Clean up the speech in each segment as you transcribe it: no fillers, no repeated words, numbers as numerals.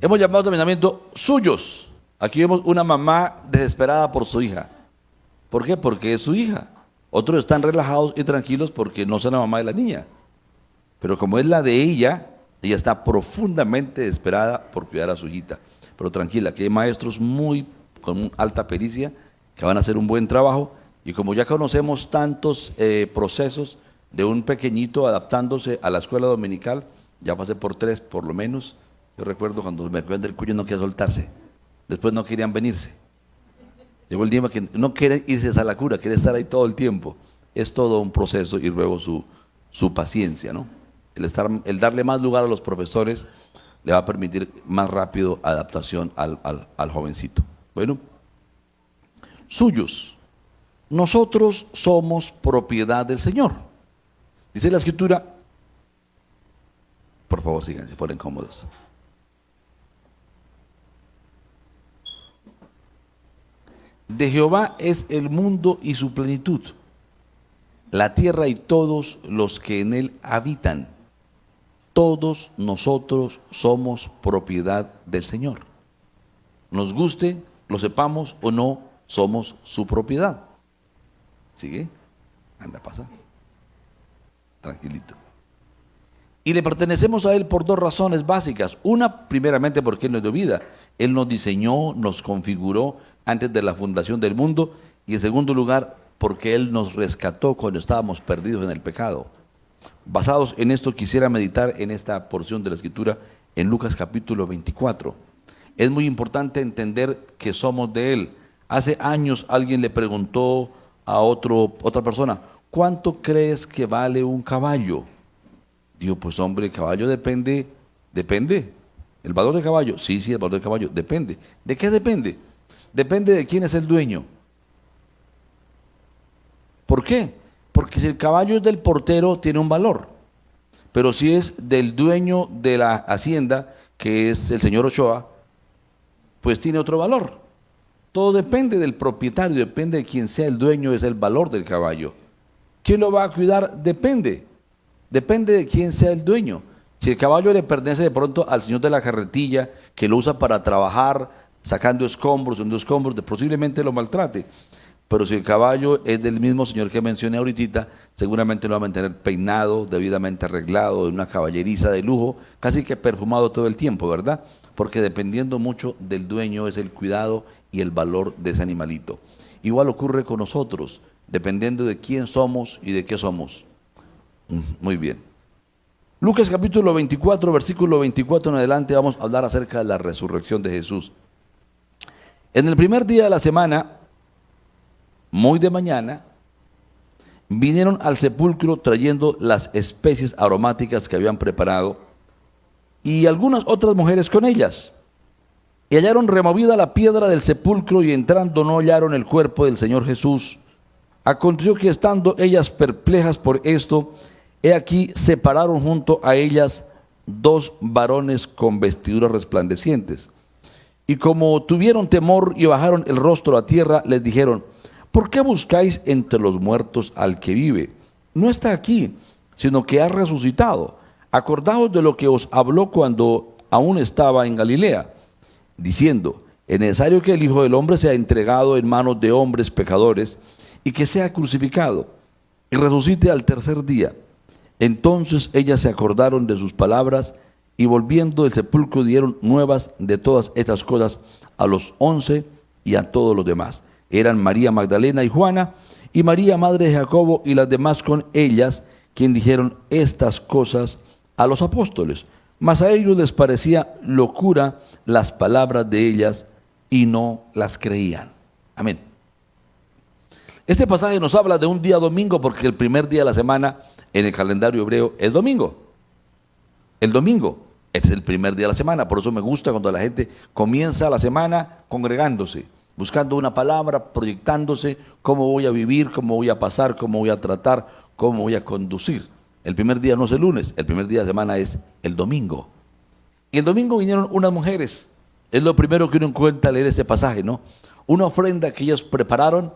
Hemos llamado este pensamiento suyos. Aquí vemos una mamá desesperada por su hija. ¿Por qué? Porque es su hija. Otros están relajados y tranquilos porque no son la mamá de la niña. Pero como es la de ella está profundamente desesperada por cuidar a su hijita. Pero tranquila, que hay maestros con alta pericia que van a hacer un buen trabajo. Y como ya conocemos tantos procesos de un pequeñito adaptándose a la escuela dominical, ya pasé por 3 por lo menos. Yo recuerdo cuando me acuerdo del cuello no quería soltarse. Después no querían venirse. Llegó el día que no quieren irse a la cura, quieren estar ahí todo el tiempo. Es todo un proceso y luego su paciencia, ¿no? El darle más lugar a los profesores le va a permitir más rápido adaptación al jovencito. Bueno, suyos. Nosotros somos propiedad del Señor. Dice la Escritura, por favor sigan, se ponen cómodos. De Jehová es el mundo y su plenitud, la tierra y todos los que en él habitan. Todos nosotros somos propiedad del Señor. Nos guste, lo sepamos o no, somos su propiedad. ¿Sigue? Anda, pasa. Tranquilito. Y le pertenecemos a Él por 2 razones básicas. Una, primeramente, porque Él nos dio vida. Él nos diseñó, nos configuró antes de la fundación del mundo. Y en segundo lugar, porque Él nos rescató cuando estábamos perdidos en el pecado. Basados en esto, quisiera meditar en esta porción de la Escritura en Lucas capítulo 24. Es muy importante entender que somos de Él. Hace años alguien le preguntó a otra persona, ¿cuánto crees que vale un caballo? Digo, pues hombre, el caballo depende. ¿El valor del caballo? Sí, el valor del caballo depende. ¿De qué depende? Depende de quién es el dueño. ¿Por qué? Porque si el caballo es del portero, tiene un valor. Pero si es del dueño de la hacienda, que es el señor Ochoa, pues tiene otro valor. Todo depende del propietario, depende de quién sea el dueño, es el valor del caballo. ¿Quién lo va a cuidar? Depende de quién sea el dueño. Si el caballo le pertenece de pronto al señor de la carretilla, que lo usa para trabajar, sacando escombros, posiblemente lo maltrate. Pero si el caballo es del mismo señor que mencioné ahorita, seguramente lo va a mantener peinado, debidamente arreglado, de una caballeriza de lujo, casi que perfumado todo el tiempo, ¿verdad? Porque dependiendo mucho del dueño es el cuidado y el valor de ese animalito. Igual ocurre con nosotros, dependiendo de quién somos y de qué somos. Muy bien. Lucas capítulo 24, versículo 24 en adelante, vamos a hablar acerca de la resurrección de Jesús. En el primer día de la semana, muy de mañana, vinieron al sepulcro trayendo las especies aromáticas que habían preparado y algunas otras mujeres con ellas. Y hallaron removida la piedra del sepulcro y entrando no hallaron el cuerpo del Señor Jesús. Aconteció que estando ellas perplejas por esto, he aquí separaron junto a ellas 2 varones con vestiduras resplandecientes. Y como tuvieron temor y bajaron el rostro a tierra, les dijeron, ¿por qué buscáis entre los muertos al que vive? No está aquí, sino que ha resucitado. Acordaos de lo que os habló cuando aún estaba en Galilea, diciendo, es necesario que el Hijo del Hombre sea entregado en manos de hombres pecadores y que sea crucificado y resucite al tercer día. Entonces ellas se acordaron de sus palabras y volviendo del sepulcro dieron nuevas de todas estas cosas a los 11 y a todos los demás. Eran María Magdalena y Juana, y María, madre de Jacobo, y las demás con ellas, quien dijeron estas cosas a los apóstoles. Mas a ellos les parecía locura las palabras de ellas, y no las creían. Amén. Este pasaje nos habla de un día domingo, porque el primer día de la semana en el calendario hebreo es domingo. El domingo, este es el primer día de la semana, por eso me gusta cuando la gente comienza la semana congregándose, buscando una palabra, proyectándose cómo voy a vivir, cómo voy a pasar, cómo voy a tratar, cómo voy a conducir. El primer día no es el lunes, el primer día de la semana es el domingo. Y el domingo vinieron unas mujeres, es lo primero que uno encuentra al leer este pasaje, ¿no? Una ofrenda que ellos prepararon,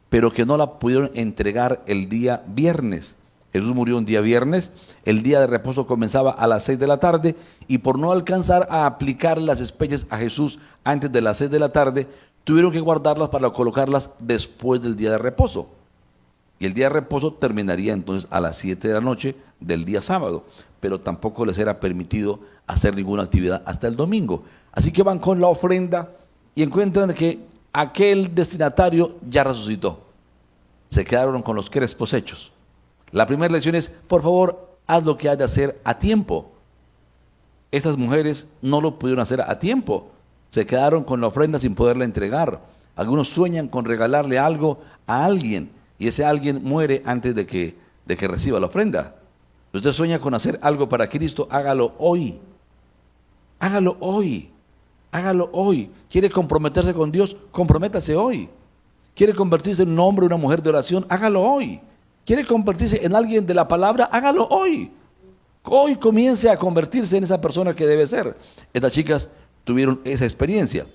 pero que no la pudieron entregar el día viernes. Jesús murió un día viernes, el día de reposo comenzaba a las 6 de la tarde y por no alcanzar a aplicar las especies a Jesús antes de las 6 de la tarde, tuvieron que guardarlas para colocarlas después del día de reposo. Y el día de reposo terminaría entonces a las 7 de la noche del día sábado, pero tampoco les era permitido hacer ninguna actividad hasta el domingo. Así que van con la ofrenda y encuentran que aquel destinatario ya resucitó. Se quedaron con los crespos hechos. La primera lección es, por favor, haz lo que hay de hacer a tiempo. Estas mujeres no lo pudieron hacer a tiempo. Se quedaron con la ofrenda sin poderla entregar. Algunos sueñan con regalarle algo a alguien y ese alguien muere antes de que reciba la ofrenda. Si usted sueña con hacer algo para Cristo, hágalo hoy. Hágalo hoy. Hágalo hoy. ¿Quiere comprometerse con Dios? Comprométase hoy. ¿Quiere convertirse en un hombre o una mujer de oración? Hágalo hoy. ¿Quiere convertirse en alguien de la palabra? Hágalo hoy. Hoy comience a convertirse en esa persona que debe ser. Estas chicas tuvieron esa experiencia.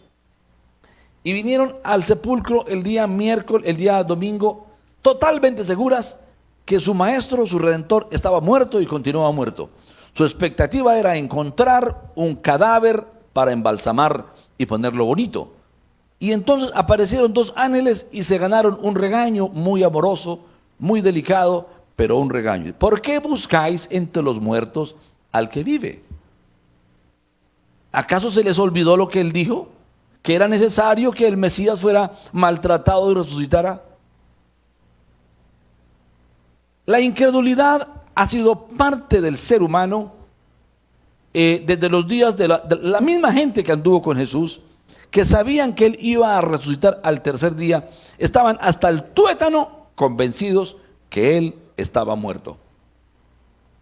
Y vinieron al sepulcro el día miércoles, el día domingo, totalmente seguras que su maestro, su redentor, estaba muerto y continuaba muerto. Su expectativa era encontrar un cadáver para embalsamar y ponerlo bonito. Y entonces aparecieron dos ángeles y se ganaron un regaño muy amoroso, muy delicado, pero un regaño. ¿Por qué buscáis entre los muertos al que vive? ¿Acaso se les olvidó lo que él dijo? ¿Que era necesario que el Mesías fuera maltratado y resucitara? La incredulidad ha sido parte del ser humano desde los días de la misma gente que anduvo con Jesús, que sabían que él iba a resucitar al tercer día, estaban hasta el tuétano convencidos que él estaba muerto.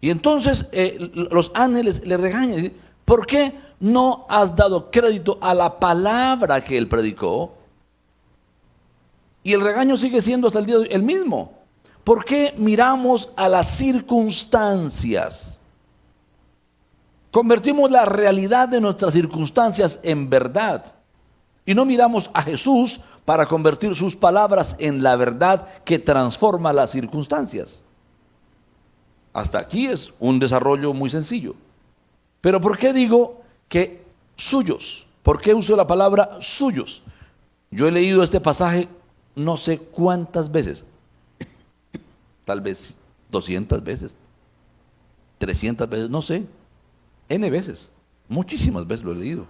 Y entonces los ángeles le regañan, dicen, ¿por qué no has dado crédito a la palabra que él predicó? Y el regaño sigue siendo hasta el día de hoy el mismo. ¿Por qué miramos a las circunstancias? Convertimos la realidad de nuestras circunstancias en verdad y no miramos a Jesús para convertir sus palabras en la verdad que transforma las circunstancias. Hasta aquí es un desarrollo muy sencillo. Pero ¿por qué digo que suyos? ¿Por qué uso la palabra suyos? Yo he leído este pasaje no sé cuántas veces. Tal vez 200 veces, 300 veces, no sé, N veces, muchísimas veces lo he leído.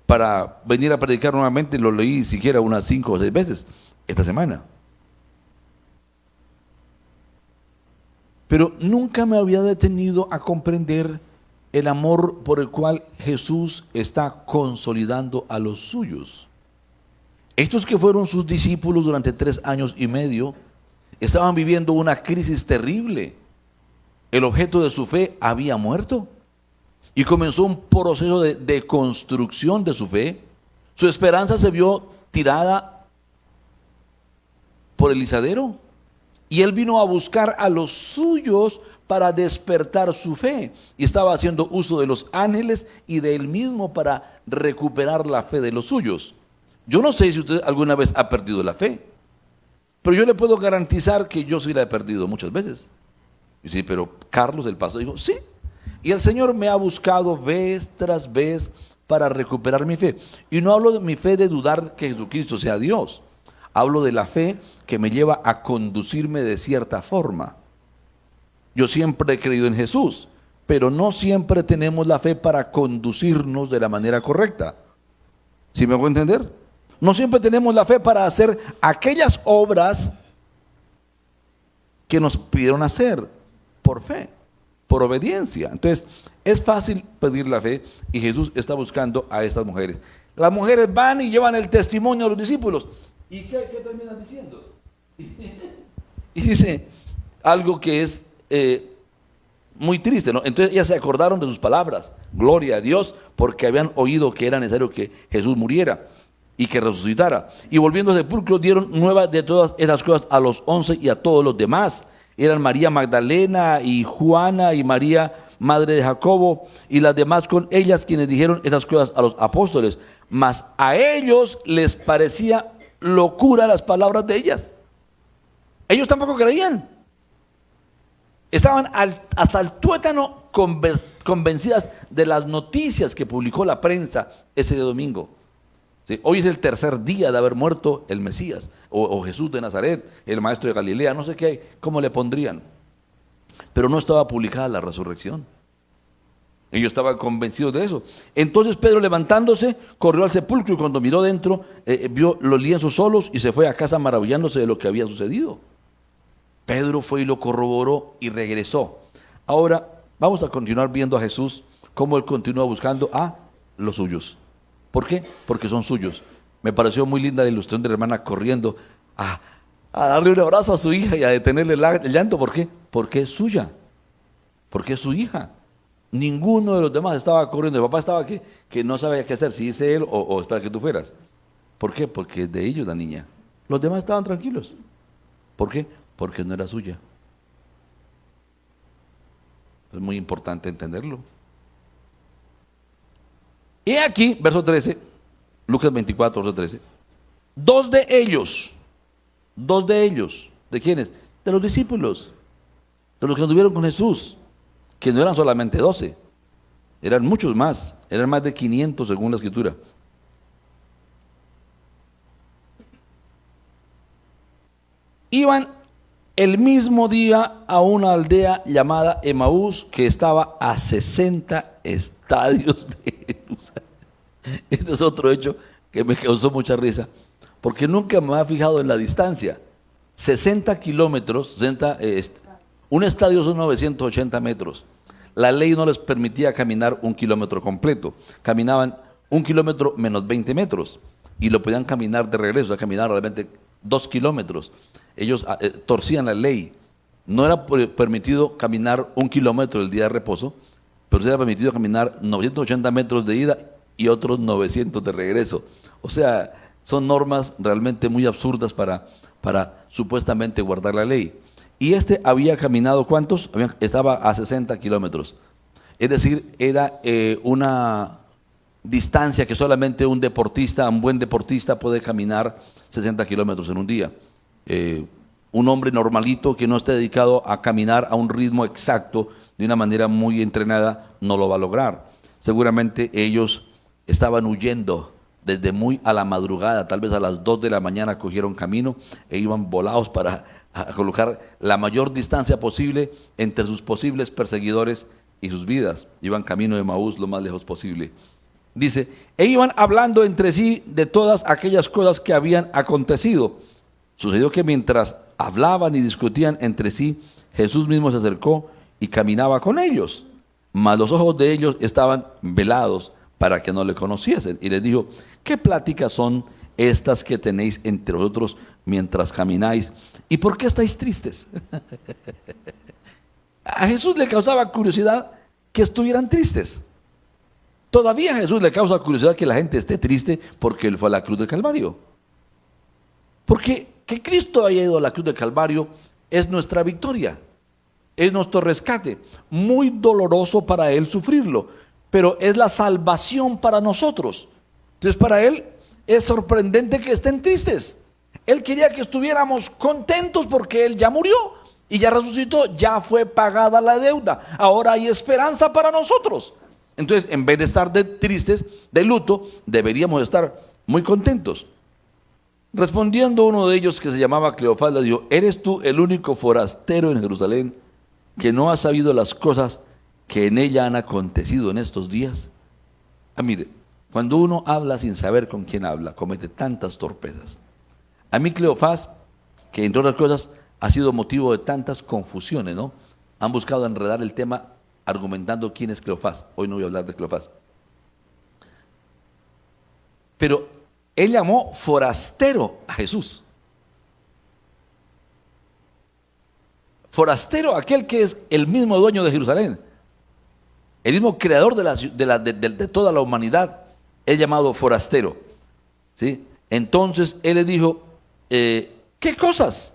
Para venir a predicar nuevamente lo leí siquiera unas 5 o 6 veces esta semana. Pero nunca me había detenido a comprender el amor por el cual Jesús está consolidando a los suyos. Estos que fueron sus discípulos durante 3 años y medio, estaban viviendo una crisis terrible. El objeto de su fe había muerto y comenzó un proceso de construcción de su fe. Su esperanza se vio tirada por el izadero y él vino a buscar a los suyos para despertar su fe y estaba haciendo uso de los ángeles y de él mismo para recuperar la fe de los suyos. Yo no sé si usted alguna vez ha perdido la fe, pero yo le puedo garantizar que yo sí la he perdido muchas veces. Y sí, pero Carlos, el pastor, dijo, sí. Y el Señor me ha buscado vez tras vez para recuperar mi fe. Y no hablo de mi fe de dudar que Jesucristo sea Dios. Hablo de la fe que me lleva a conducirme de cierta forma. Yo siempre he creído en Jesús, pero no siempre tenemos la fe para conducirnos de la manera correcta. ¿Sí me hago entender? No siempre tenemos la fe para hacer aquellas obras que nos pidieron hacer por fe, por obediencia. Entonces, es fácil pedir la fe y Jesús está buscando a estas mujeres. Las mujeres van y llevan el testimonio a los discípulos. ¿Y qué terminan diciendo? Y dice algo que es muy triste, ¿no? Entonces ellas se acordaron de sus palabras. Gloria a Dios, porque habían oído que era necesario que Jesús muriera y que resucitara. Y volviendo al sepulcro dieron nuevas de todas esas cosas a los 11 y a todos los demás. Eran María Magdalena y Juana y María, madre de Jacobo, y las demás con ellas quienes dijeron esas cosas a los apóstoles. Mas a ellos les parecía locura las palabras de ellas. Ellos tampoco creían. Estaban hasta el tuétano convencidas de las noticias que publicó la prensa ese domingo. ¿Sí? Hoy es el tercer día de haber muerto el Mesías, o Jesús de Nazaret, el maestro de Galilea, no sé qué, cómo le pondrían. Pero no estaba publicada la resurrección. Ellos estaban convencidos de eso. Entonces Pedro, levantándose, corrió al sepulcro y cuando miró dentro, vio los lienzos solos y se fue a casa maravillándose de lo que había sucedido. Pedro fue y lo corroboró y regresó. Ahora vamos a continuar viendo a Jesús, cómo él continúa buscando a los suyos. ¿Por qué? Porque son suyos. Me pareció muy linda la ilustración de la hermana corriendo a darle un abrazo a su hija y a detenerle el llanto. ¿Por qué? Porque es suya. Porque es su hija. Ninguno de los demás estaba corriendo. El papá estaba que no sabía qué hacer, si irse él o esperar que tú fueras. ¿Por qué? Porque es de ellos la niña. Los demás estaban tranquilos. ¿Por qué? Porque no era suya. Es muy importante entenderlo. Y aquí, verso 13, Lucas 24, verso 13. Dos de ellos, ¿de quiénes? De los discípulos, de los que anduvieron con Jesús, que no eran solamente 12, eran muchos más, eran más de 500 según la Escritura. Iban el mismo día a una aldea llamada Emaús, que estaba a 60 estadios de Jerusalén. Este es otro hecho que me causó mucha risa, porque nunca me había fijado en la distancia. 60 kilómetros, un estadio son 980 metros. La ley no les permitía caminar 1 kilómetro completo. Caminaban 1 kilómetro menos 20 metros y lo podían caminar de regreso, o sea, caminar realmente 2 kilómetros. Ellos torcían la ley. No era permitido caminar 1 kilómetro el día de reposo, pero sí era permitido caminar 980 metros de ida y otros 900 de regreso. O sea, son normas realmente muy absurdas para supuestamente guardar la ley. Y este había caminado, ¿cuántos? Estaba a 60 kilómetros. Es decir, era una distancia que solamente un buen deportista puede caminar 60 kilómetros en un día. Un hombre normalito que no esté dedicado a caminar a un ritmo exacto, de una manera muy entrenada, no lo va a lograr. Seguramente ellos estaban huyendo desde muy a la madrugada, tal vez a las 2 de la mañana cogieron camino e iban volados para colocar la mayor distancia posible entre sus posibles perseguidores y sus vidas. Iban camino de Emaús lo más lejos posible. Dice, e iban hablando entre sí de todas aquellas cosas que habían acontecido. Sucedió que mientras hablaban y discutían entre sí, Jesús mismo se acercó y caminaba con ellos, mas los ojos de ellos estaban velados para que no le conociesen. Y les dijo, ¿qué pláticas son estas que tenéis entre vosotros mientras camináis? ¿Y por qué estáis tristes? A Jesús le causaba curiosidad que estuvieran tristes. Todavía a Jesús le causa curiosidad que la gente esté triste porque Él fue a la cruz del Calvario. Porque que Cristo haya ido a la cruz del Calvario es nuestra victoria, es nuestro rescate. Muy doloroso para Él sufrirlo, pero es la salvación para nosotros. Entonces para Él es sorprendente que estén tristes. Él quería que estuviéramos contentos porque Él ya murió y ya resucitó, ya fue pagada la deuda. Ahora hay esperanza para nosotros. Entonces, en vez de estar tristes, de luto, deberíamos estar muy contentos. Respondiendo uno de ellos, que se llamaba Cleofás, le dijo, ¿eres tú el único forastero en Jerusalén que no ha sabido las cosas que en ella han acontecido en estos días? Mire, cuando uno habla sin saber con quién habla, comete tantas torpezas. A mí Cleofás, que entre otras cosas ha sido motivo de tantas confusiones, ¿no? Han buscado enredar el tema argumentando quién es Cleofás. Hoy no voy a hablar de Cleofás. Pero él llamó forastero a Jesús. Forastero, aquel que es el mismo dueño de Jerusalén, el mismo creador de toda la humanidad, es llamado forastero. ¿Sí? Entonces él le dijo, ¿qué cosas?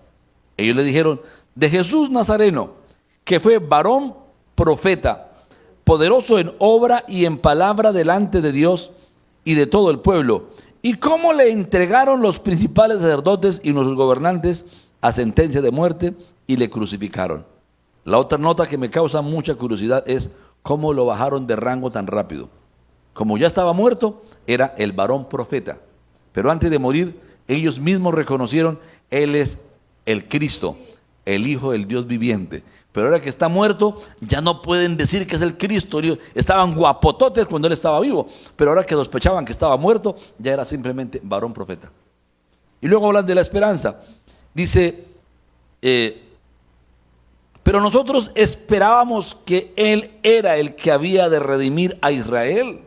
Ellos le dijeron, de Jesús Nazareno, que fue varón profeta, poderoso en obra y en palabra delante de Dios y de todo el pueblo, y cómo le entregaron los principales sacerdotes y nuestros gobernantes a sentencia de muerte y le crucificaron. La otra nota que me causa mucha curiosidad es cómo lo bajaron de rango tan rápido. Como ya estaba muerto, era el varón profeta. Pero antes de morir, ellos mismos reconocieron, Él es el Cristo, el Hijo del Dios viviente. Pero ahora que está muerto, ya no pueden decir que es el Cristo. Estaban guapototes cuando Él estaba vivo, pero ahora que sospechaban que estaba muerto, ya era simplemente varón profeta. Y luego hablan de la esperanza. Dice, pero nosotros esperábamos que Él era el que había de redimir a Israel.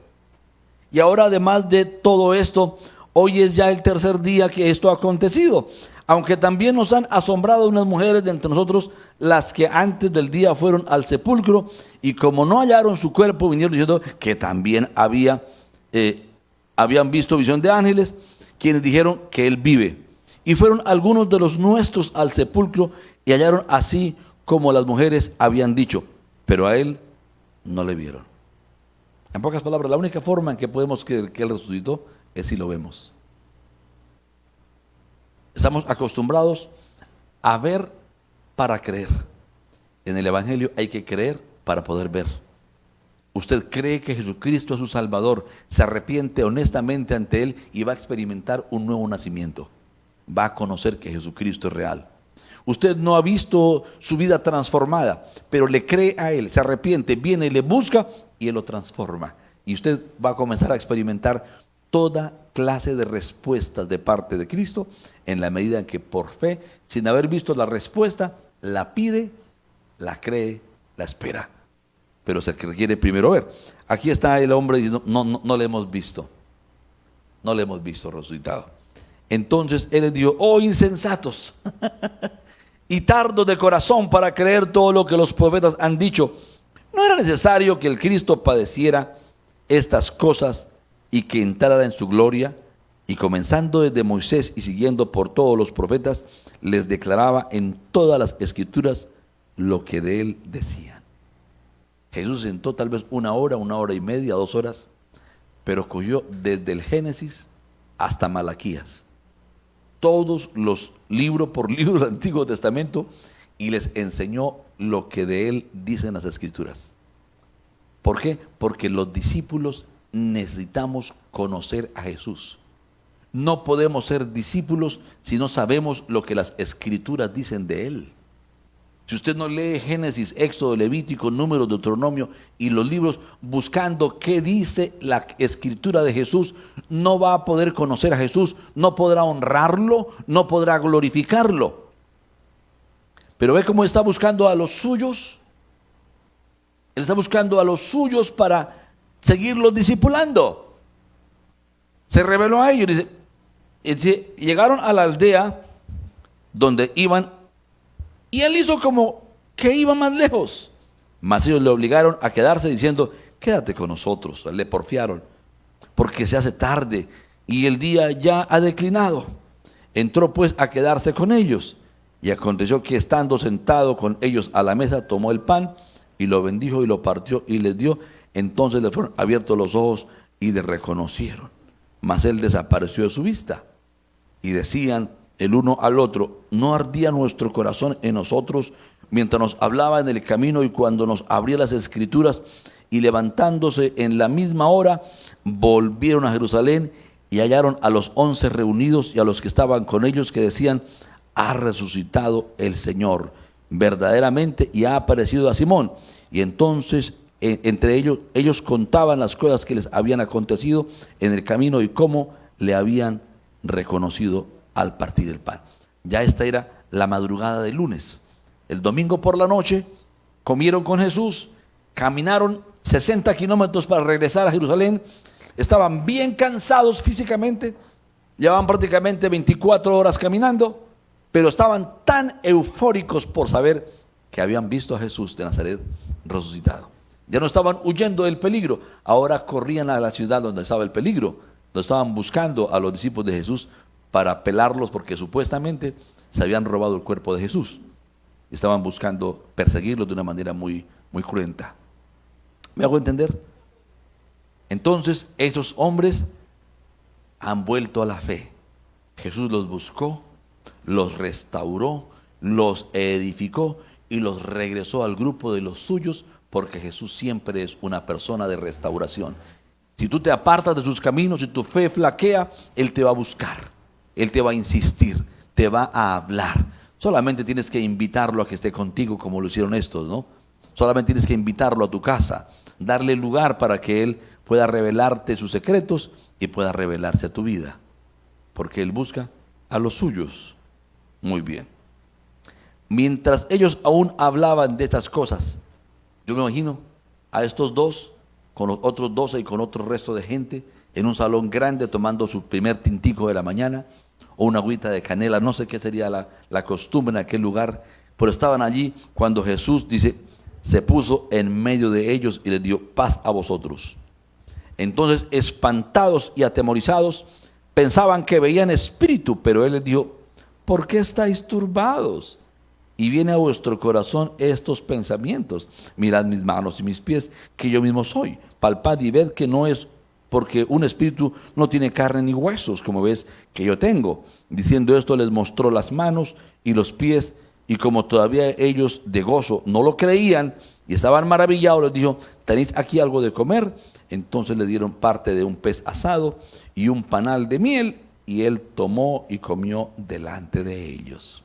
Y ahora, además de todo esto, hoy es ya el tercer día que esto ha acontecido. Aunque también nos han asombrado unas mujeres de entre nosotros, las que antes del día fueron al sepulcro, y como no hallaron su cuerpo, vinieron diciendo que también habían visto visión de ángeles, quienes dijeron que Él vive. Y fueron algunos de los nuestros al sepulcro, y hallaron así como las mujeres habían dicho, pero a Él no le vieron. En pocas palabras, la única forma en que podemos creer que Él resucitó es si lo vemos. Estamos acostumbrados a ver para creer. En el Evangelio hay que creer para poder ver. Usted cree que Jesucristo es su Salvador, se arrepiente honestamente ante Él y va a experimentar un nuevo nacimiento. Va a conocer que Jesucristo es real. Usted no ha visto su vida transformada, pero le cree a Él, se arrepiente, viene y le busca y Él lo transforma. Y usted va a comenzar a experimentar toda clase de respuestas de parte de Cristo en la medida en que por fe, sin haber visto la respuesta, la pide, la cree, la espera. Pero se requiere primero ver. Aquí está el hombre diciendo, no le hemos visto. No le hemos visto resucitado. Entonces Él les dijo, oh insensatos y tardos de corazón para creer todo lo que los profetas han dicho. ¿No era necesario que el Cristo padeciera estas cosas y que entrara en su gloria? Y comenzando desde Moisés y siguiendo por todos los profetas, les declaraba en todas las escrituras lo que de Él decían. Jesús sentó tal vez una hora y media, 2 horas, pero cogió desde el Génesis hasta Malaquías, todos los libro por libro del Antiguo Testamento, y les enseñó lo que de Él dicen las escrituras. ¿Por qué? Porque los discípulos necesitamos conocer a Jesús. No podemos ser discípulos si no sabemos lo que las escrituras dicen de Él. Si usted no lee Génesis, Éxodo, Levítico, Números, Deuteronomio y los libros buscando qué dice la escritura de Jesús, no va a poder conocer a Jesús, no podrá honrarlo, no podrá glorificarlo. Pero ve cómo está buscando a los suyos. Él está buscando a los suyos para seguirlos discipulando. Se reveló a ellos. Dice, llegaron a la aldea donde iban, y Él hizo como que iba más lejos. Mas ellos le obligaron a quedarse diciendo, quédate con nosotros. Le porfiaron, porque se hace tarde y el día ya ha declinado. Entró pues a quedarse con ellos. Y aconteció que estando sentado con ellos a la mesa, tomó el pan y lo bendijo y lo partió y les dio. Entonces le fueron abiertos los ojos y le reconocieron. Mas Él desapareció de su vista. Y decían el uno al otro, ¿no ardía nuestro corazón en nosotros mientras nos hablaba en el camino y cuando nos abría las escrituras? Y levantándose en la misma hora, volvieron a Jerusalén y hallaron a los 11 reunidos y a los que estaban con ellos, que decían, ha resucitado el Señor verdaderamente y ha aparecido a Simón. Y entonces entre ellos contaban las cosas que les habían acontecido en el camino y cómo le habían reconocido al partir el pan. Ya esta era la madrugada del lunes. El domingo por la noche comieron con Jesús, caminaron 60 kilómetros para regresar a Jerusalén. Estaban bien cansados físicamente, llevaban prácticamente 24 horas caminando, pero estaban tan eufóricos por saber que habían visto a Jesús de Nazaret resucitado. Ya no estaban huyendo del peligro, ahora corrían a la ciudad donde estaba el peligro, donde estaban buscando a los discípulos de Jesús para pelarlos porque supuestamente se habían robado el cuerpo de Jesús. Estaban buscando perseguirlos de una manera muy, muy cruenta. ¿Me hago entender? Entonces, esos hombres han vuelto a la fe. Jesús los buscó, los restauró, los edificó y los regresó al grupo de los suyos, porque Jesús siempre es una persona de restauración. Si tú te apartas de sus caminos y tu fe flaquea, Él te va a buscar, Él te va a insistir, te va a hablar. Solamente tienes que invitarlo a que esté contigo como lo hicieron estos, ¿no? Solamente tienes que invitarlo a tu casa, darle lugar para que Él pueda revelarte sus secretos y pueda revelarse a tu vida. Porque Él busca a los suyos. Muy bien. Mientras ellos aún hablaban de estas cosas, yo me imagino a estos dos, con los otros 12 y con otro resto de gente, en un salón grande tomando su primer tintico de la mañana, o una agüita de canela, no sé qué sería la costumbre en aquel lugar, pero estaban allí cuando Jesús, dice, se puso en medio de ellos y les dio paz a vosotros. Entonces, espantados y atemorizados, pensaban que veían espíritu, pero Él les dijo, ¿por qué estáis turbados? Y viene a vuestro corazón estos pensamientos. Mirad mis manos y mis pies, que yo mismo soy. Palpad y ved que no es, porque un espíritu no tiene carne ni huesos, como ves que yo tengo. Diciendo esto, les mostró las manos y los pies, y como todavía ellos de gozo no lo creían y estaban maravillados, les dijo, ¿tenéis aquí algo de comer? Entonces le dieron parte de un pez asado y un panal de miel, y Él tomó y comió delante de ellos.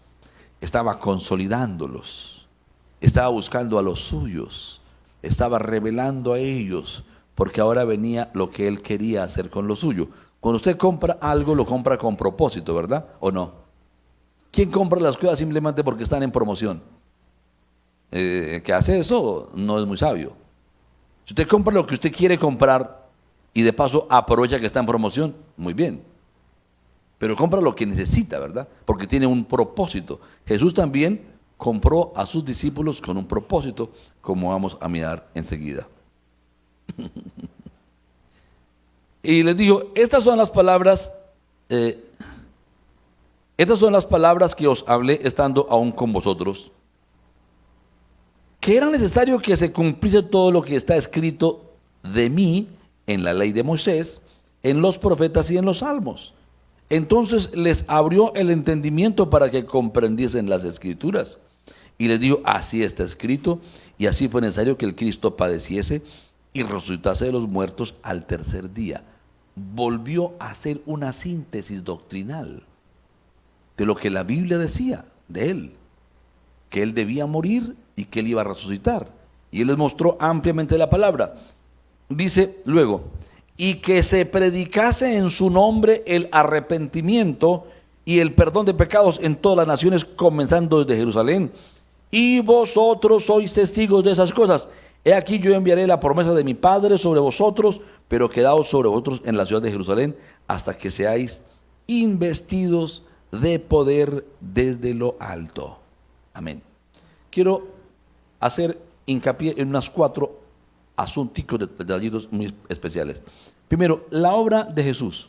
Estaba consolidándolos, estaba buscando a los suyos, estaba revelando a ellos, porque ahora venía lo que Él quería hacer con lo suyo. Cuando usted compra algo, lo compra con propósito, ¿verdad? ¿O no? ¿Quién compra las cosas simplemente porque están en promoción? Que hace eso no es muy sabio. Si usted compra lo que usted quiere comprar y de paso aprovecha que está en promoción, muy bien. Pero compra lo que necesita, ¿verdad? Porque tiene un propósito. Jesús también compró a sus discípulos con un propósito, como vamos a mirar enseguida. Y les digo, estas son las palabras que os hablé estando aún con vosotros, que era necesario que se cumpliese todo lo que está escrito de mí en la ley de Moisés, en los profetas y en los salmos. Entonces les abrió el entendimiento para que comprendiesen las escrituras. Y les dijo, así está escrito, y así fue necesario que el Cristo padeciese y resucitase de los muertos al tercer día. Volvió a hacer una síntesis doctrinal de lo que la Biblia decía de Él, que Él debía morir y que Él iba a resucitar. Y Él les mostró ampliamente la palabra. Dice luego, y que se predicase en su nombre el arrepentimiento y el perdón de pecados en todas las naciones, comenzando desde Jerusalén. Y vosotros sois testigos de esas cosas. He aquí yo enviaré la promesa de mi Padre sobre vosotros, pero quedaos sobre vosotros en la ciudad de Jerusalén, hasta que seáis investidos de poder desde lo alto. Amén. Quiero hacer hincapié en unas 4 asunticos, detallitos muy especiales. Primero, la obra de Jesús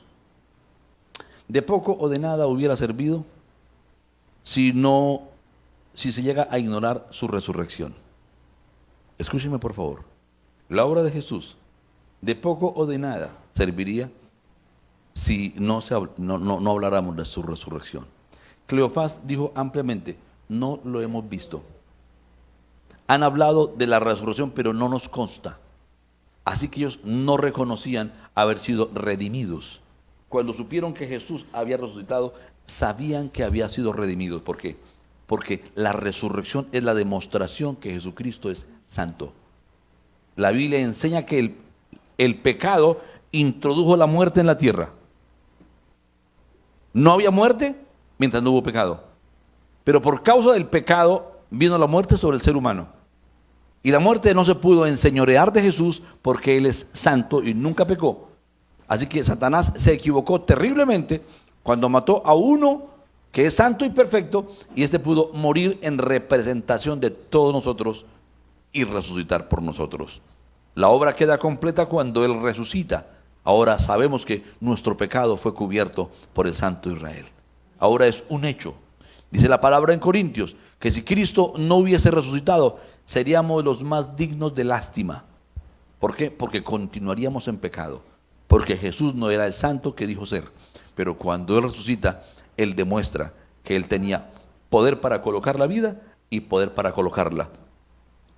de poco o de nada hubiera servido si se llega a ignorar su resurrección. Escúcheme por favor. La obra de Jesús de poco o de nada serviría si no habláramos de su resurrección. Cleofás dijo ampliamente, no lo hemos visto. Han hablado de la resurrección, pero no nos consta. Así que ellos no reconocían haber sido redimidos. Cuando supieron que Jesús había resucitado, sabían que había sido redimidos. ¿Por qué? Porque la resurrección es la demostración que Jesucristo es santo. La Biblia enseña que el pecado introdujo la muerte en la tierra. No había muerte mientras no hubo pecado. Pero por causa del pecado vino la muerte sobre el ser humano. Y la muerte no se pudo enseñorear de Jesús porque Él es santo y nunca pecó. Así que Satanás se equivocó terriblemente cuando mató a uno que es santo y perfecto, y este pudo morir en representación de todos nosotros y resucitar por nosotros. La obra queda completa cuando Él resucita. Ahora sabemos que nuestro pecado fue cubierto por el Santo Israel. Ahora es un hecho. Dice la palabra en Corintios que si Cristo no hubiese resucitado, seríamos los más dignos de lástima. ¿Por qué? Porque continuaríamos en pecado. Porque Jesús no era el santo que dijo ser. Pero cuando Él resucita, Él demuestra que Él tenía poder para colocar la vida y poder para colocarla.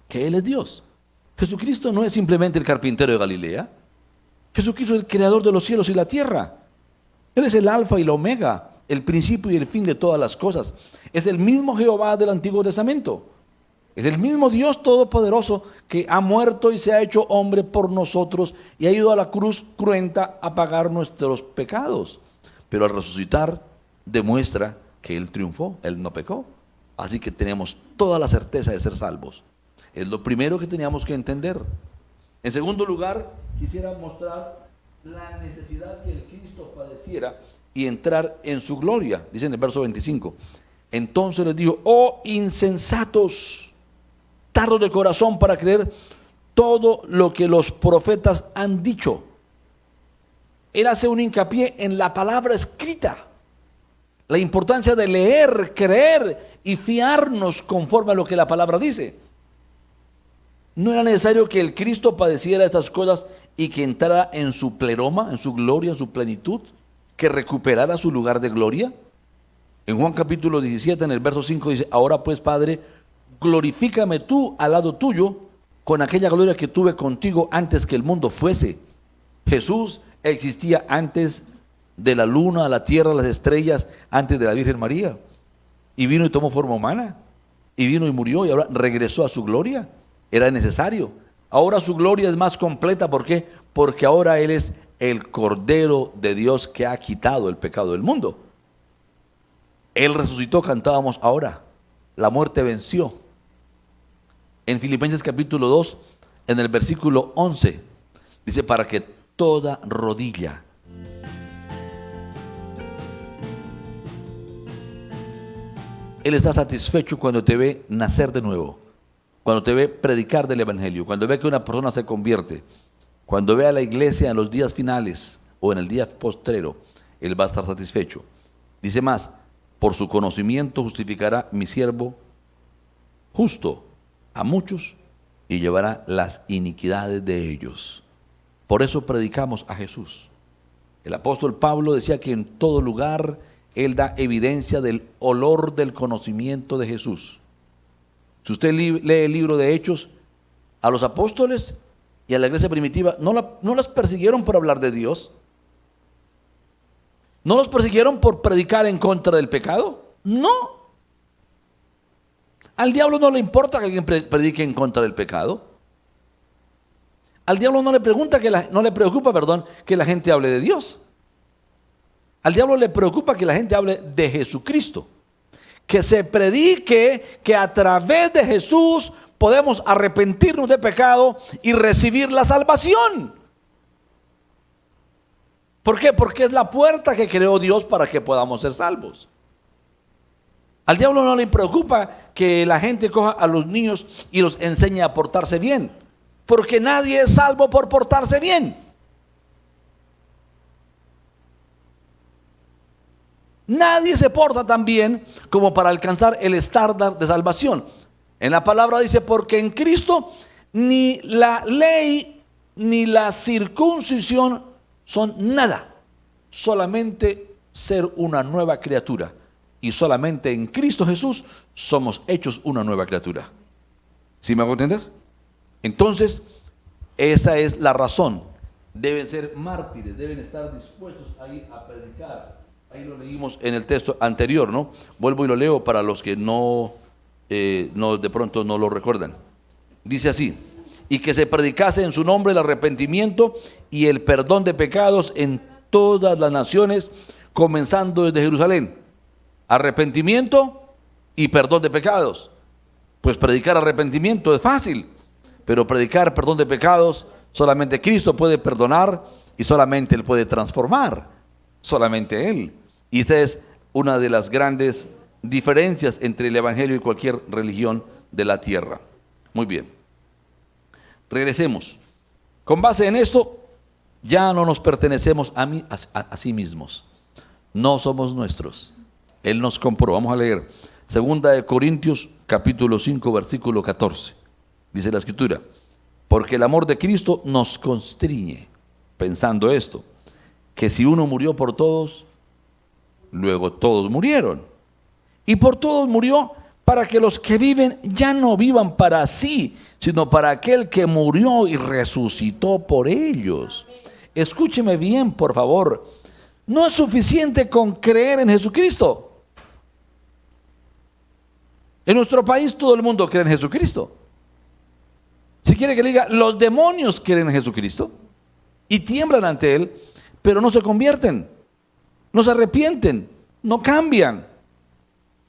Que Él es Dios. Jesucristo no es simplemente el carpintero de Galilea. Jesucristo es el creador de los cielos y la tierra. Él es el alfa y la omega, el principio y el fin de todas las cosas. Es el mismo Jehová del Antiguo Testamento. Es el mismo Dios todopoderoso que ha muerto y se ha hecho hombre por nosotros y ha ido a la cruz cruenta a pagar nuestros pecados. Pero al resucitar demuestra que Él triunfó, Él no pecó. Así que tenemos toda la certeza de ser salvos. Es lo primero que teníamos que entender. En segundo lugar, quisiera mostrar la necesidad que el Cristo padeciera y entrar en su gloria. Dice en el verso 25. Entonces les dijo: oh insensatos, tardos de corazón para creer todo lo que los profetas han dicho. Él hace un hincapié en la palabra escrita, la importancia de leer, creer y fiarnos conforme a lo que la palabra dice. ¿No era necesario que el Cristo padeciera estas cosas y que entrara en su pleroma, en su gloria, en su plenitud, que recuperara su lugar de gloria? En Juan capítulo 17, en el verso 5 dice: ahora pues, Padre, glorifícame tú al lado tuyo con aquella gloria que tuve contigo antes que el mundo fuese. Jesús existía antes de la luna, la tierra, las estrellas, antes de la Virgen María. Y vino y tomó forma humana. Y vino y murió y ahora regresó a su gloria. Era necesario. Ahora su gloria es más completa. ¿Por qué? Porque ahora Él es el Cordero de Dios que ha quitado el pecado del mundo. Él resucitó, cantábamos ahora. La muerte venció. En Filipenses capítulo 2, en el versículo 11, dice: para que toda rodilla Él está satisfecho cuando te ve nacer de nuevo, cuando te ve predicar del Evangelio, cuando ve que una persona se convierte, cuando ve a la iglesia en los días finales o en el día postrero. Él va a estar satisfecho. Dice más: por su conocimiento justificará mi siervo justo a muchos y llevará las iniquidades de ellos. Por eso predicamos a Jesús. El apóstol Pablo decía que en todo lugar él da evidencia del olor del conocimiento de Jesús. Si usted lee el libro de Hechos, a los apóstoles y a la iglesia primitiva no las persiguieron por hablar de Dios. ¿No los persiguieron por predicar en contra del pecado? No. Al diablo no le importa que alguien predique en contra del pecado. Al diablo no le preocupa que la gente hable de Dios. Al diablo le preocupa que la gente hable de Jesucristo. Que se predique que a través de Jesús podemos arrepentirnos de pecado y recibir la salvación. ¿Por qué? Porque es la puerta que creó Dios para que podamos ser salvos. Al diablo no le preocupa que la gente coja a los niños y los enseñe a portarse bien, porque nadie es salvo por portarse bien. Nadie se porta tan bien como para alcanzar el estándar de salvación. En la palabra dice: porque en Cristo ni la ley ni la circuncisión son nada, solamente ser una nueva criatura. Y solamente en Cristo Jesús somos hechos una nueva criatura. ¿Sí me hago entender? Entonces, esa es la razón. Deben ser mártires, deben estar dispuestos a ir a predicar. Ahí lo leímos en el texto anterior, ¿no? Vuelvo y lo leo para los que no de pronto no lo recuerdan. Dice así: y que se predicase en su nombre el arrepentimiento y el perdón de pecados en todas las naciones, comenzando desde Jerusalén. Arrepentimiento y perdón de pecados. Pues predicar arrepentimiento es fácil, pero predicar perdón de pecados, solamente Cristo puede perdonar y solamente Él puede transformar. Solamente Él. Y esta es una de las grandes diferencias entre el Evangelio y cualquier religión de la tierra. Muy bien. Regresemos. Con base en esto, ya no nos pertenecemos a sí mismos. No somos nuestros. Él nos compró. Vamos a leer 2 Corintios capítulo 5 versículo 14. Dice la Escritura: porque el amor de Cristo nos constriñe, pensando esto, que si uno murió por todos, luego todos murieron. Y por todos murió para que los que viven ya no vivan para sí, sino para aquel que murió y resucitó por ellos. Escúcheme bien, por favor. No es suficiente con creer en Jesucristo. En nuestro país todo el mundo cree en Jesucristo. Si quiere que le diga, los demonios creen en Jesucristo y tiemblan ante Él, pero no se convierten, no se arrepienten, no cambian.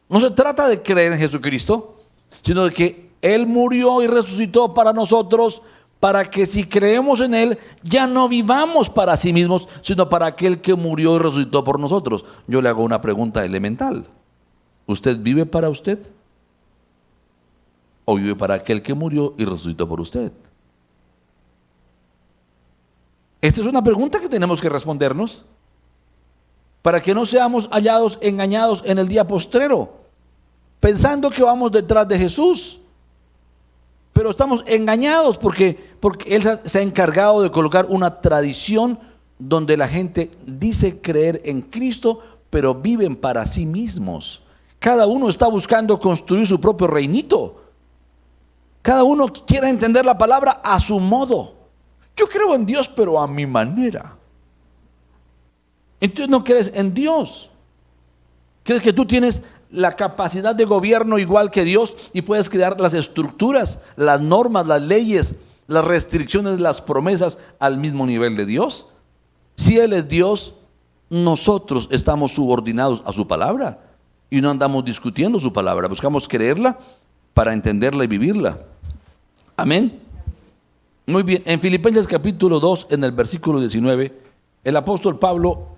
No se trata de creer en Jesucristo, sino de que Él murió y resucitó para nosotros, para que si creemos en Él, ya no vivamos para sí mismos, sino para aquel que murió y resucitó por nosotros. Yo le hago una pregunta elemental. ¿Usted vive para usted? ¿O vive para aquel que murió y resucitó por usted? Esta es una pregunta que tenemos que respondernos para que no seamos hallados engañados en el día postrero, pensando que vamos detrás de Jesús, pero estamos engañados porque Él se ha encargado de colocar una tradición donde la gente dice creer en Cristo, pero viven para sí mismos. Cada uno está buscando construir su propio reinito. Cada uno quiere entender la palabra a su modo. Yo creo en Dios, pero a mi manera. Entonces no crees en Dios. Crees que tú tienes la capacidad de gobierno igual que Dios y puedes crear las estructuras, las normas, las leyes, las restricciones, las promesas al mismo nivel de Dios. Si Él es Dios, nosotros estamos subordinados a su palabra y no andamos discutiendo su palabra. Buscamos creerla para entenderla y vivirla. Amén. Muy bien, en Filipenses capítulo 2, en el versículo 19, el apóstol Pablo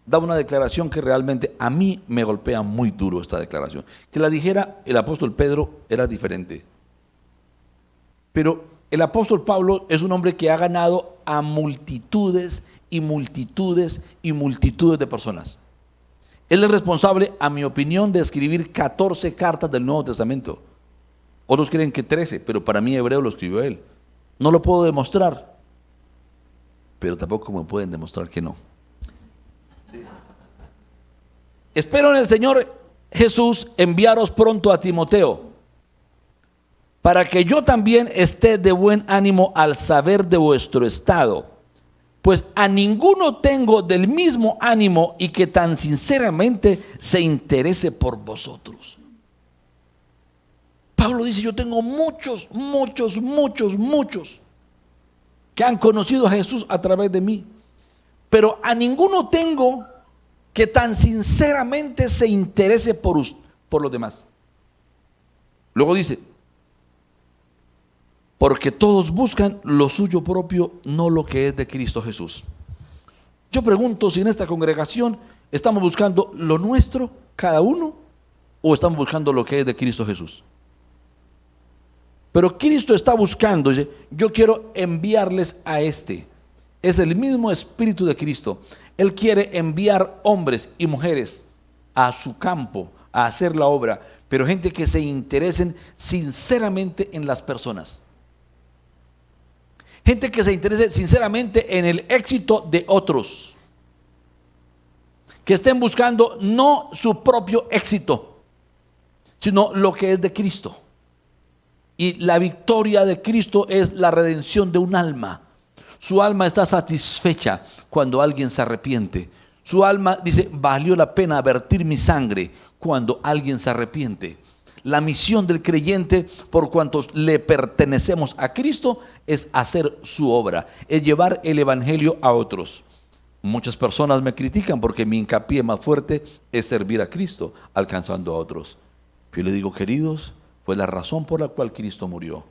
da una declaración que realmente a mí me golpea muy duro esta declaración. Que la dijera el apóstol Pedro era diferente. Pero el apóstol Pablo es un hombre que ha ganado a multitudes y multitudes y multitudes de personas. Él es responsable, a mi opinión, de escribir 14 cartas del Nuevo Testamento. Otros creen que 13, pero para mí hebreo lo escribió él. No lo puedo demostrar, pero tampoco me pueden demostrar que no. Espero en el Señor Jesús enviaros pronto a Timoteo, para que yo también esté de buen ánimo al saber de vuestro estado, pues a ninguno tengo del mismo ánimo y que tan sinceramente se interese por vosotros. Pablo dice, yo tengo muchos que han conocido a Jesús a través de mí, pero a ninguno tengo que tan sinceramente se interese por los demás. Luego dice, porque todos buscan lo suyo propio, no lo que es de Cristo Jesús. Yo pregunto si en esta congregación estamos buscando lo nuestro, cada uno, o estamos buscando lo que es de Cristo Jesús. Pero Cristo está buscando, dice, yo quiero enviarles a este. Es el mismo Espíritu de Cristo. Él quiere enviar hombres y mujeres a su campo, a hacer la obra, pero gente que se interesen sinceramente en las personas. Gente que se interese sinceramente en el éxito de otros. Que estén buscando no su propio éxito, sino lo que es de Cristo. Y la victoria de Cristo es la redención de un alma. Su alma está satisfecha cuando alguien se arrepiente. Su alma dice, valió la pena vertir mi sangre cuando alguien se arrepiente. La misión del creyente, por cuantos le pertenecemos a Cristo, es hacer su obra, es llevar el evangelio a otros. Muchas personas me critican porque mi hincapié más fuerte es servir a Cristo, alcanzando a otros. Yo le digo, queridos, fue la razón por la cual Cristo murió.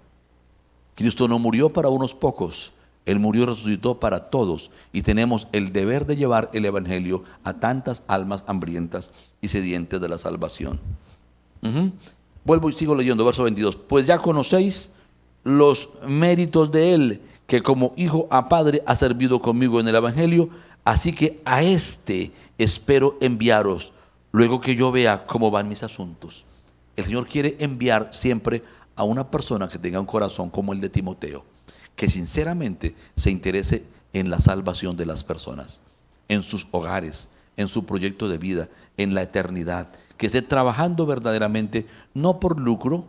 Cristo no murió para unos pocos, Él murió y resucitó para todos, y tenemos el deber de llevar el evangelio a tantas almas hambrientas y sedientes de la salvación. Vuelvo y sigo leyendo, verso 22. Pues ya conocéis los méritos de Él, que como hijo a padre ha servido conmigo en el evangelio, así que a este espero enviaros, luego que yo vea cómo van mis asuntos. El Señor quiere enviar siempre a una persona que tenga un corazón como el de Timoteo, que sinceramente se interese en la salvación de las personas, en sus hogares, en su proyecto de vida, en la eternidad, que esté trabajando verdaderamente, no por lucro,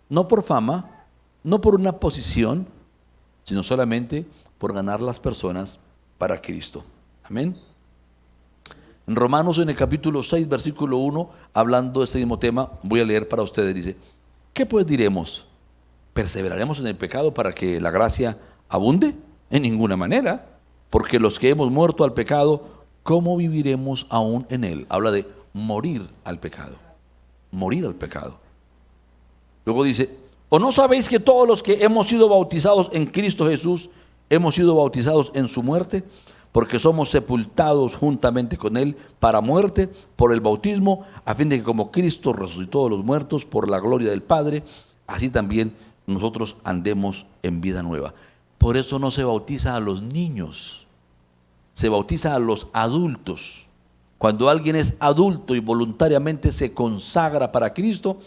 no por fama, no por una posición, sino solamente por ganar las personas para Cristo. Amén. En Romanos, en el capítulo 6, versículo 1, hablando de este mismo tema, voy a leer para ustedes, dice: ¿qué pues diremos? ¿Perseveraremos en el pecado para que la gracia abunde? En ninguna manera, porque los que hemos muerto al pecado, ¿cómo viviremos aún en él? Habla de morir al pecado, morir al pecado. Luego dice: ¿o no sabéis que todos los que hemos sido bautizados en Cristo Jesús, hemos sido bautizados en su muerte? Porque somos sepultados juntamente con él para muerte por el bautismo, a fin de que como Cristo resucitó de los muertos por la gloria del Padre, así también nosotros andemos en vida nueva. Por eso no se bautiza a los niños, se bautiza a los adultos. Cuando alguien es adulto y voluntariamente se consagra para Cristo,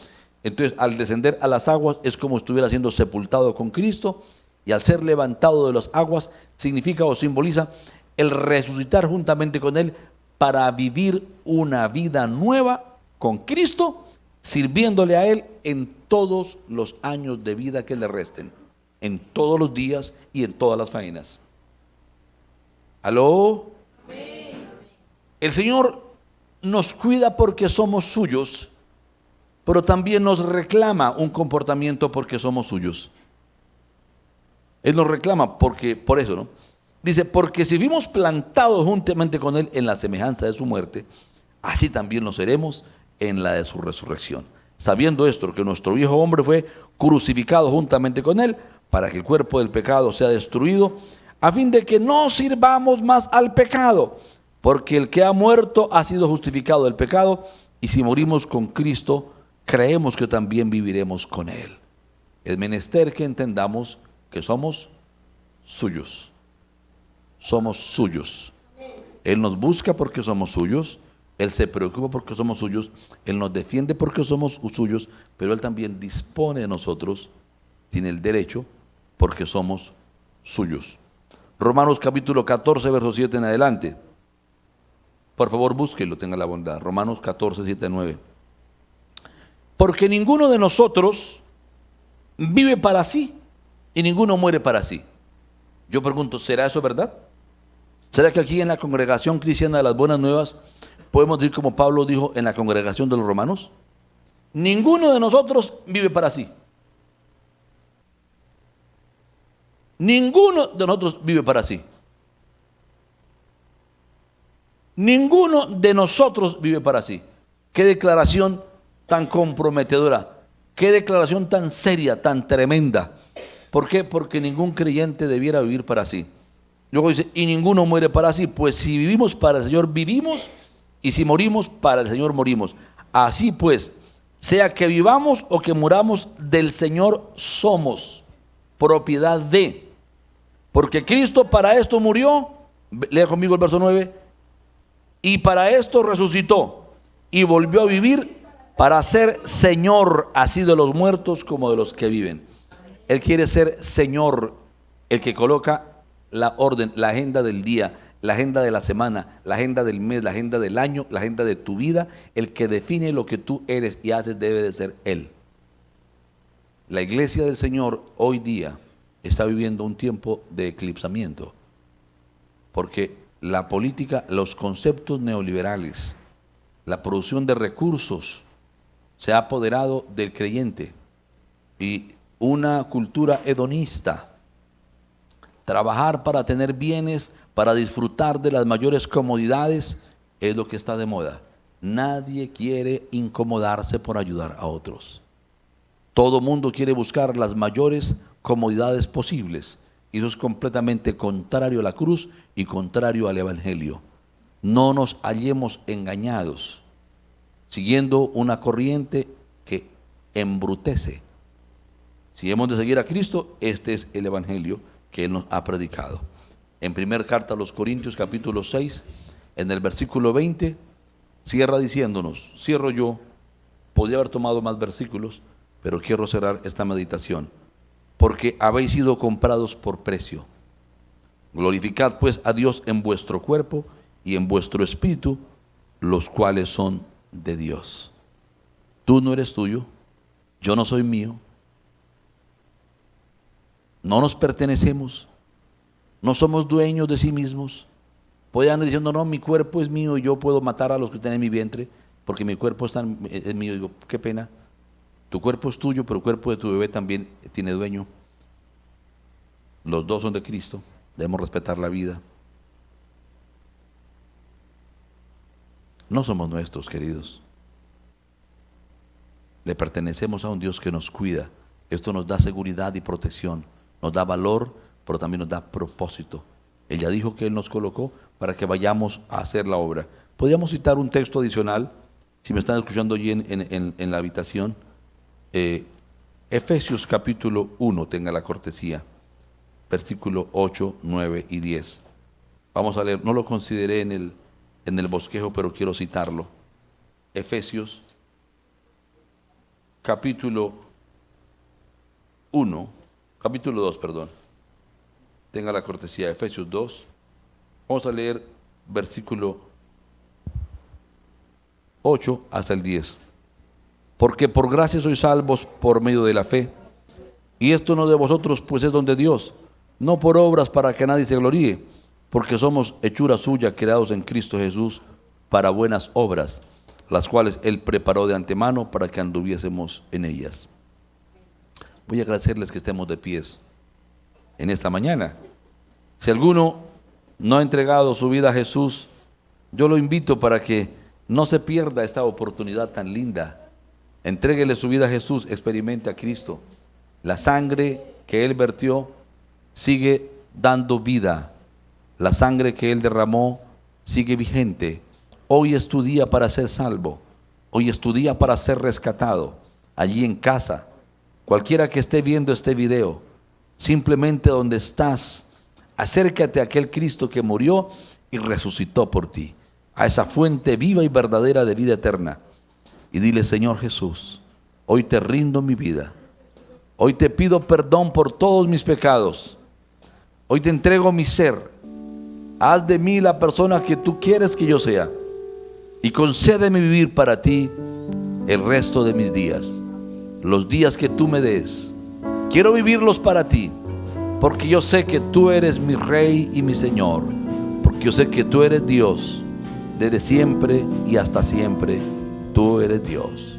entonces al descender a las aguas es como si estuviera siendo sepultado con Cristo, y al ser levantado de las aguas significa o simboliza el resucitar juntamente con él para vivir una vida nueva con Cristo, sirviéndole a él en todos los años de vida que le resten, en todos los días y en todas las faenas. ¿Aló? El Señor nos cuida porque somos suyos, pero también nos reclama un comportamiento porque somos suyos. Él nos reclama porque, por eso, ¿no? Dice: porque si fuimos plantados juntamente con él en la semejanza de su muerte, así también lo seremos en la de su resurrección. Sabiendo esto, que nuestro viejo hombre fue crucificado juntamente con él, para que el cuerpo del pecado sea destruido, a fin de que no sirvamos más al pecado, porque el que ha muerto ha sido justificado del pecado, y si morimos con Cristo, creemos que también viviremos con él. Es menester que entendamos que somos suyos. Somos suyos. Él nos busca porque somos suyos, Él se preocupa porque somos suyos, Él nos defiende porque somos suyos, pero Él también dispone de nosotros, tiene el derecho, porque somos suyos. Romanos capítulo 14, verso 7 en adelante. Por favor, búsquelo, tenga la bondad. Romanos 14, 7 a 9. Porque ninguno de nosotros vive para sí y ninguno muere para sí. Yo pregunto, ¿será eso verdad? ¿Será que aquí en la congregación cristiana de las Buenas Nuevas podemos decir como Pablo dijo en la congregación de los romanos? Ninguno de nosotros vive para sí. Ninguno de nosotros vive para sí. Ninguno de nosotros vive para sí. Qué declaración tan comprometedora. Qué declaración tan seria, tan tremenda. ¿Por qué? Porque ningún creyente debiera vivir para sí. Luego dice, y ninguno muere para sí, pues si vivimos para el Señor vivimos, y si morimos para el Señor morimos. Así pues, sea que vivamos o que muramos, del Señor somos, propiedad de. Porque Cristo para esto murió, lea conmigo el verso 9, y para esto resucitó, y volvió a vivir para ser Señor, así de los muertos como de los que viven. Él quiere ser Señor, el que coloca la orden, la agenda del día, la agenda de la semana, la agenda del mes, la agenda del año, la agenda de tu vida. El que define lo que tú eres y haces debe de ser Él. La iglesia del Señor hoy día está viviendo un tiempo de eclipsamiento, porque la política, los conceptos neoliberales, la producción de recursos se ha apoderado del creyente, y una cultura hedonista, trabajar para tener bienes, para disfrutar de las mayores comodidades, es lo que está de moda. Nadie quiere incomodarse por ayudar a otros. Todo mundo quiere buscar las mayores comodidades posibles, y eso es completamente contrario a la cruz y contrario al Evangelio. No nos hallemos engañados, siguiendo una corriente que embrutece. Si hemos de seguir a Cristo, este es el Evangelio que Él nos ha predicado. En primera carta a los Corintios, capítulo 6, en el versículo 20, cierra diciéndonos, cierro yo, podría haber tomado más versículos, pero quiero cerrar esta meditación. Porque habéis sido comprados por precio. Glorificad pues a Dios en vuestro cuerpo y en vuestro espíritu, los cuales son de Dios. Tú no eres tuyo, yo no soy mío, no nos pertenecemos, no somos dueños de sí mismos. Pueden andar diciendo, no, mi cuerpo es mío y yo puedo matar a los que están en mi vientre porque mi cuerpo es mío. Digo, qué pena, tu cuerpo es tuyo, pero el cuerpo de tu bebé también tiene dueño. Los dos son de Cristo, debemos respetar la vida. No somos nuestros, queridos. Le pertenecemos a un Dios que nos cuida. Esto nos da seguridad y protección, nos da valor, pero también nos da propósito. Él ya dijo que Él nos colocó para que vayamos a hacer la obra. Podríamos citar un texto adicional, si me están escuchando allí en la habitación. Efesios capítulo 1, tenga la cortesía, versículo 8, 9 y 10. Vamos a leer, no lo consideré en el bosquejo, pero quiero citarlo. Efesios capítulo 2, perdón. Tenga la cortesía, Efesios 2. Vamos a leer versículo 8 hasta el 10. Porque por gracia sois salvos por medio de la fe. Y esto no de vosotros, pues es don de Dios, no por obras para que nadie se gloríe, porque somos hechura suya, creados en Cristo Jesús para buenas obras, las cuales Él preparó de antemano para que anduviésemos en ellas. Voy a agradecerles que estemos de pies en esta mañana. Si alguno no ha entregado su vida a Jesús, yo lo invito para que no se pierda esta oportunidad tan linda. Entréguele su vida a Jesús, experimente a Cristo. La sangre que Él vertió sigue dando vida. La sangre que Él derramó sigue vigente. Hoy es tu día para ser salvo. Hoy es tu día para ser rescatado. Allí en casa, cualquiera que esté viendo este video, simplemente donde estás, acércate a aquel Cristo que murió y resucitó por ti, a esa fuente viva y verdadera de vida eterna. Y dile, Señor Jesús, hoy te rindo mi vida. Hoy te pido perdón por todos mis pecados. Hoy te entrego mi ser. Haz de mí la persona que tú quieres que yo sea. Y concédeme vivir para ti el resto de mis días. Los días que tú me des. Quiero vivirlos para ti. Porque yo sé que tú eres mi Rey y mi Señor. Porque yo sé que tú eres Dios. Desde siempre y hasta siempre, tú eres Dios.